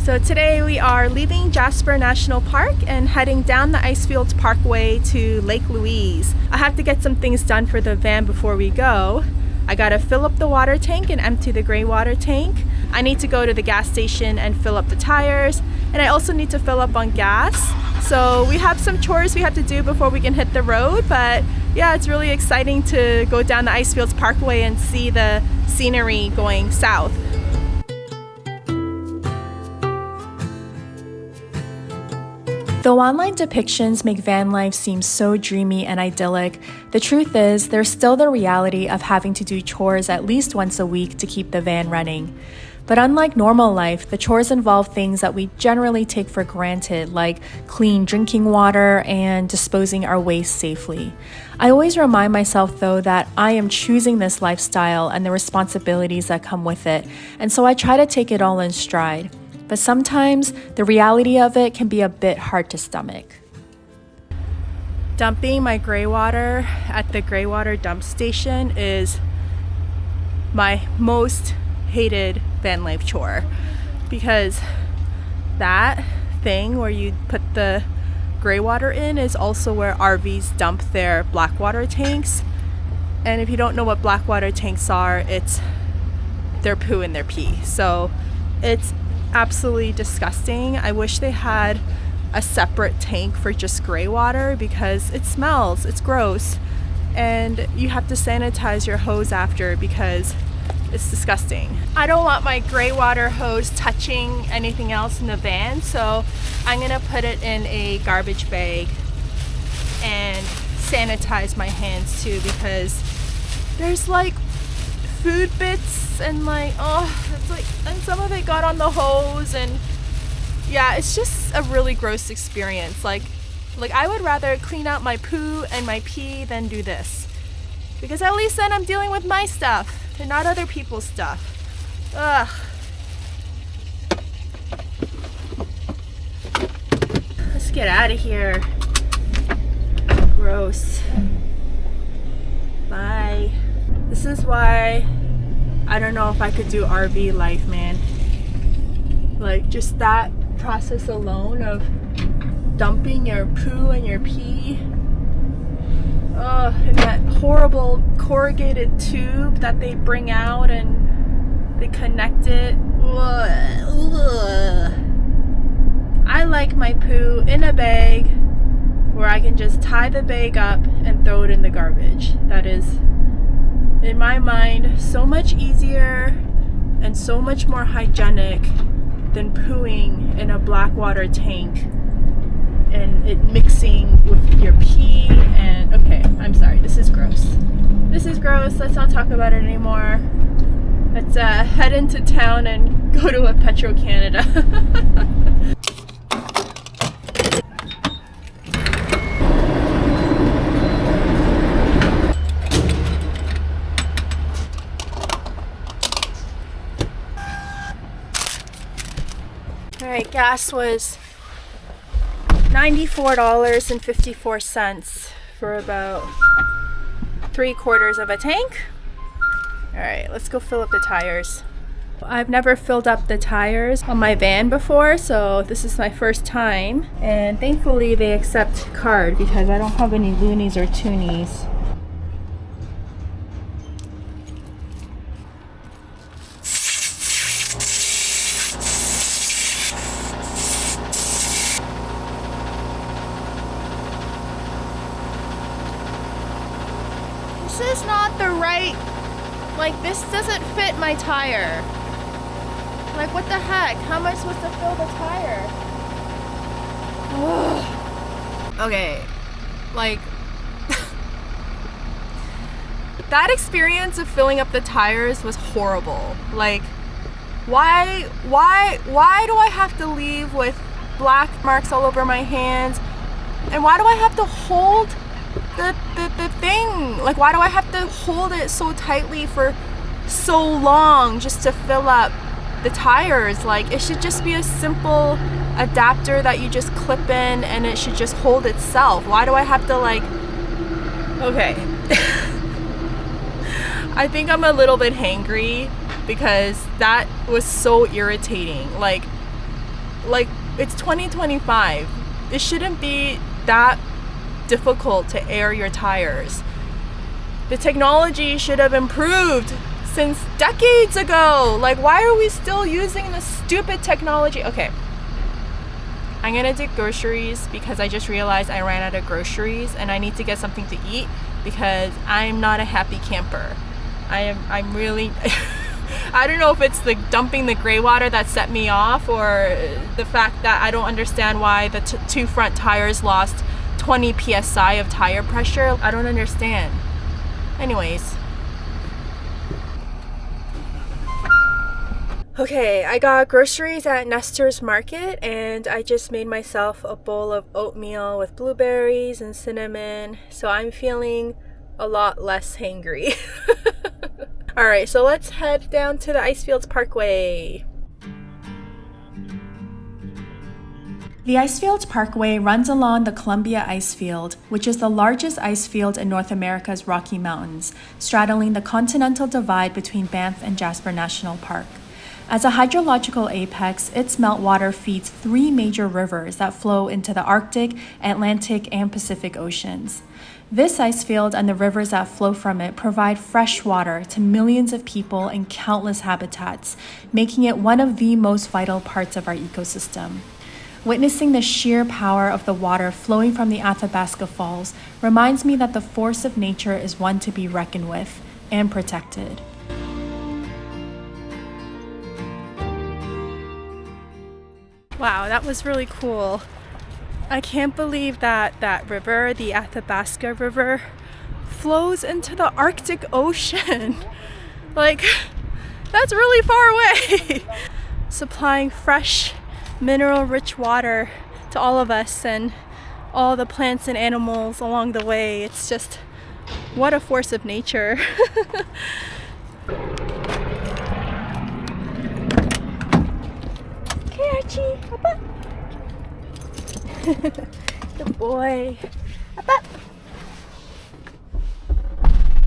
So today we are leaving Jasper National Park and heading down the Icefields Parkway to Lake Louise. I have to get some things done for the van before we go. I gotta fill up the water tank and empty the gray water tank. I need to go to the gas station and fill up the tires, and I also need to fill up on gas. So we have some chores we have to do before we can hit the road, but yeah, it's really exciting to go down the Icefields Parkway and see the scenery going south. Though online depictions make van life seem so dreamy and idyllic, the truth is there's still the reality of having to do chores at least once a week to keep the van running. But unlike normal life, the chores involve things that we generally take for granted, like clean drinking water and disposing our waste safely. I always remind myself, though, that I am choosing this lifestyle and the responsibilities that come with it, and so I try to take it all in stride. But sometimes the reality of it can be a bit hard to stomach. Dumping my gray water at the gray water dump station is my most hated van life chore, because that thing where you put the gray water in is also where RVs dump their black water tanks. And if you don't know what black water tanks are, it's their poo and their pee. So it's absolutely disgusting. I wish they had a separate tank for just gray water, because it smells, it's gross, and you have to sanitize your hose after because it's disgusting. I don't want my gray water hose touching anything else in the van, so I'm gonna put it in a garbage bag and sanitize my hands too, because there's like food bits and it's like, and some of it got on the hose, and yeah, it's just a really gross experience. Like I would rather clean out my poo and my pee than do this, because at least then I'm dealing with my stuff and not other people's stuff. Ugh. Let's get out of here. Gross. Bye. This is why I don't know if I could do RV life, man. Like, just that process alone of dumping your poo and your pee. And that horrible corrugated tube that they bring out and they connect it. Ugh. I like my poo in a bag where I can just tie the bag up and throw it in the garbage. That is, in my mind, so much easier and so much more hygienic than pooing in a black water tank and it mixing with your pee. And okay, I'm sorry, this is gross. This is gross. Let's not talk about it anymore. Let's head into town and go to a Petro Canada. Alright, gas was $94.54 for about 3/4 of a tank. Alright, let's go fill up the tires. I've never filled up the tires on my van before, so this is my first time. And thankfully they accept card, because I don't have any loonies or toonies. This is not the right, this doesn't fit my tire. What the heck? How am I supposed to fill the tire? Ugh. Okay, that experience of filling up the tires was horrible. Why do I have to leave with black marks all over my hands? And why do I have to hold the thing? Why do I have to hold it so tightly for so long just to fill up the tires? It should just be a simple adapter that you just clip in and it should just hold itself. Why do I have to okay. I think I'm a little bit hangry because that was so irritating. Like, it's 2025. It shouldn't be that difficult to air your tires. The technology should have improved since decades ago. Like, why are we still using this stupid technology? Okay, I'm gonna do groceries because I just realized I ran out of groceries and I need to get something to eat because I'm not a happy camper. I'm really I don't know if it's the dumping the gray water that set me off, or the fact that I don't understand why the two front tires lost 20 psi of tire pressure. I don't understand. Anyways. Okay, I got groceries at Nestor's Market and I just made myself a bowl of oatmeal with blueberries and cinnamon, so I'm feeling a lot less hangry. Alright, so let's head down to the Icefields Parkway. The Icefields Parkway runs along the Columbia Icefield, which is the largest ice field in North America's Rocky Mountains, straddling the continental divide between Banff and Jasper National Park. As a hydrological apex, its meltwater feeds 3 major rivers that flow into the Arctic, Atlantic, and Pacific Oceans. This ice field and the rivers that flow from it provide fresh water to millions of people and countless habitats, making it one of the most vital parts of our ecosystem. Witnessing the sheer power of the water flowing from the Athabasca Falls reminds me that the force of nature is one to be reckoned with and protected. Wow, that was really cool. I can't believe that that river, the Athabasca River, flows into the Arctic Ocean. Like, that's really far away. Supplying fresh, mineral-rich water to all of us and all the plants and animals along the way. It's just, what a force of nature. Okay, Archie, up up. Good boy. Up up.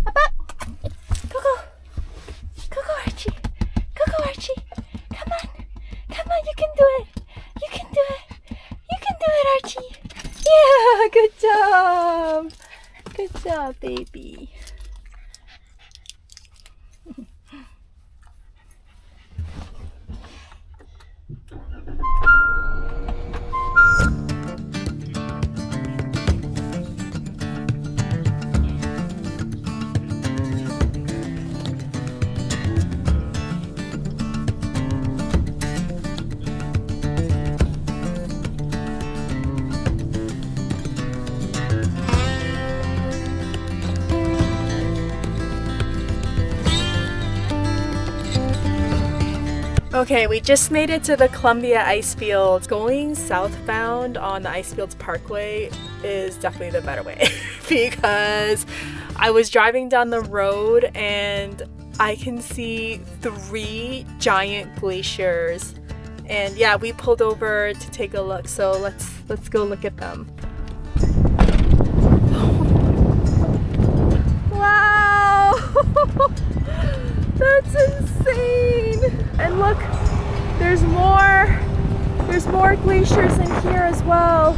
Up up. Go go. Go go, Archie. Go go, Archie. Come on. Come on, you can do it. You can do it. You can do it, Archie. Yeah, good job. Good job, baby. Okay, we just made it to the Columbia Icefield. Going southbound on the Icefields Parkway is definitely the better way because I was driving down the road and I can see 3 giant glaciers. And yeah, we pulled over to take a look, so let's go look at them. Wow! That's insane! And look, there's more glaciers in here as well.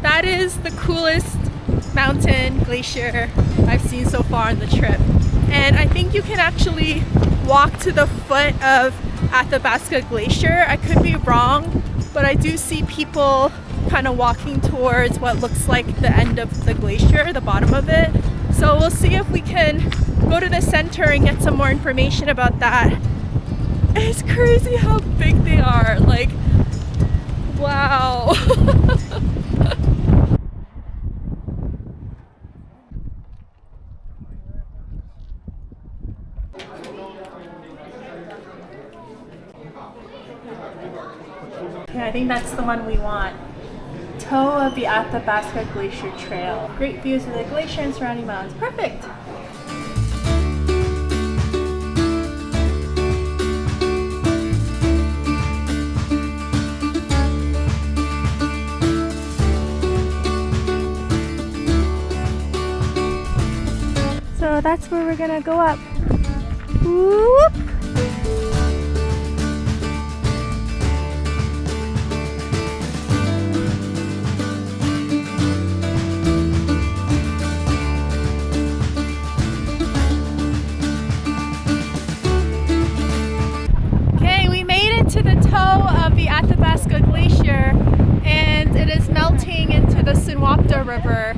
That is the coolest mountain glacier I've seen so far on the trip. And I think you can actually walk to the foot of Athabasca Glacier. I could be wrong, but I do see people kind of walking towards what looks like the end of the glacier, the bottom of it. So we'll see if we can go to the center and get some more information about that. It's crazy how big they are. Like, wow. Okay, I think that's the one we want. Toe of the Athabasca Glacier Trail. Great views of the glacier and surrounding mountains. Perfect! So So that's where we're gonna go up. Whoop. Okay, we made it to the toe of the Athabasca Glacier, and it is melting into the Sinwapta River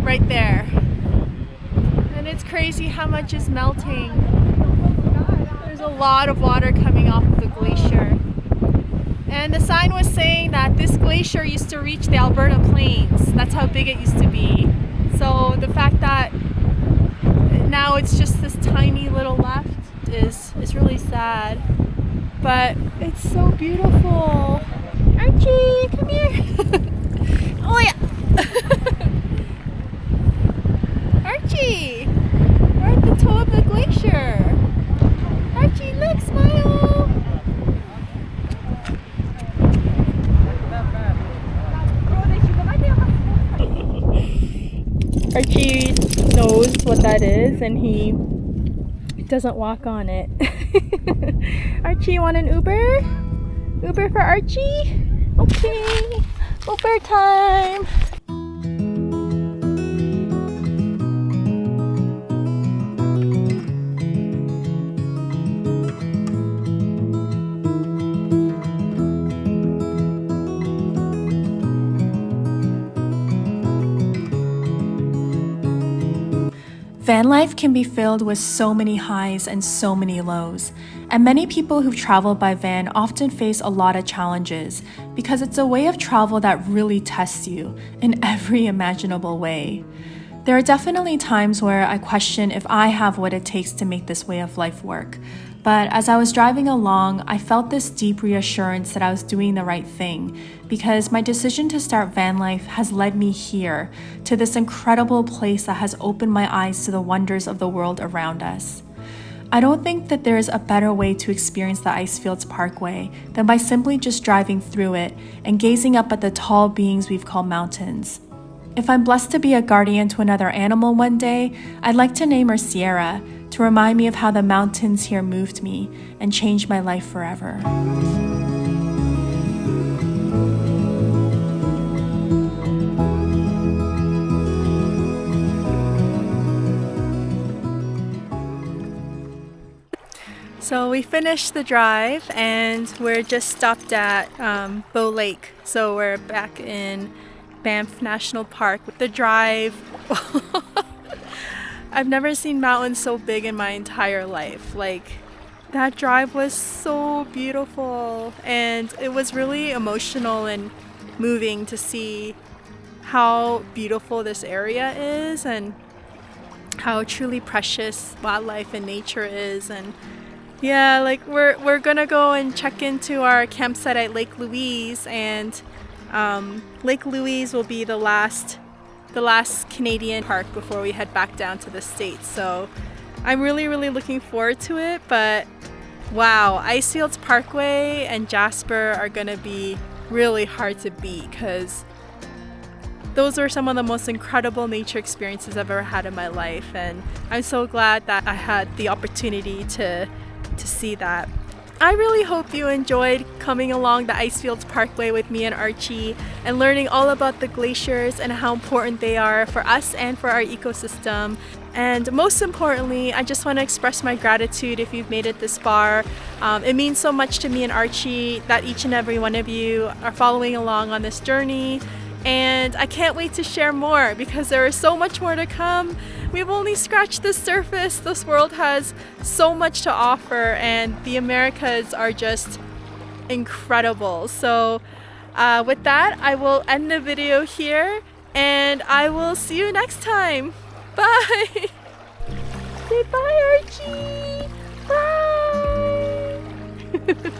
right there. And it's crazy how much is melting. There's a lot of water coming off of the glacier. And the sign was saying that this glacier used to reach the Alberta Plains. That's how big it used to be. So the fact that now it's just this tiny little left is really sad. But it's so beautiful. Archie, come here. Oh yeah. Archie, we're at the toe of the glacier. Archie, look, smile. Archie knows what that is and he doesn't walk on it. Archie, you want an Uber? Uber for Archie? Okay, Uber time. Van life can be filled with so many highs and so many lows, and many people who've traveled by van often face a lot of challenges because it's a way of travel that really tests you in every imaginable way. There are definitely times where I question if I have what it takes to make this way of life work, but as I was driving along, I felt this deep reassurance that I was doing the right thing because my decision to start van life has led me here to this incredible place that has opened my eyes to the wonders of the world around us. I don't think that there is a better way to experience the Icefields Parkway than by simply just driving through it and gazing up at the tall beings we've called mountains. If I'm blessed to be a guardian to another animal one day, I'd like to name her Sierra to remind me of how the mountains here moved me and changed my life forever. So we finished the drive and we're just stopped at Bow Lake. So we're back in Banff National Park. The drive, I've never seen mountains so big in my entire life. Like, that drive was so beautiful and it was really emotional and moving to see how beautiful this area is and how truly precious wildlife and nature is. And yeah, like we're gonna go and check into our campsite at Lake Louise, and Lake Louise will be the last Canadian park before we head back down to the States. So I'm really looking forward to it. But wow, Icefields Parkway and Jasper are gonna be really hard to beat because those were some of the most incredible nature experiences I've ever had in my life, and I'm so glad that I had the opportunity to see that. I really hope you enjoyed coming along the Icefields Parkway with me and Archie and learning all about the glaciers and how important they are for us and for our ecosystem. And most importantly, I just want to express my gratitude if you've made it this far. It means so much to me and Archie that each and every one of you are following along on this journey. And I can't wait to share more because there is so much more to come. We've only scratched the surface. This world has so much to offer and the Americas are just incredible. So with that, I will end the video here and I will see you next time. Bye! Say bye, Archie! Bye!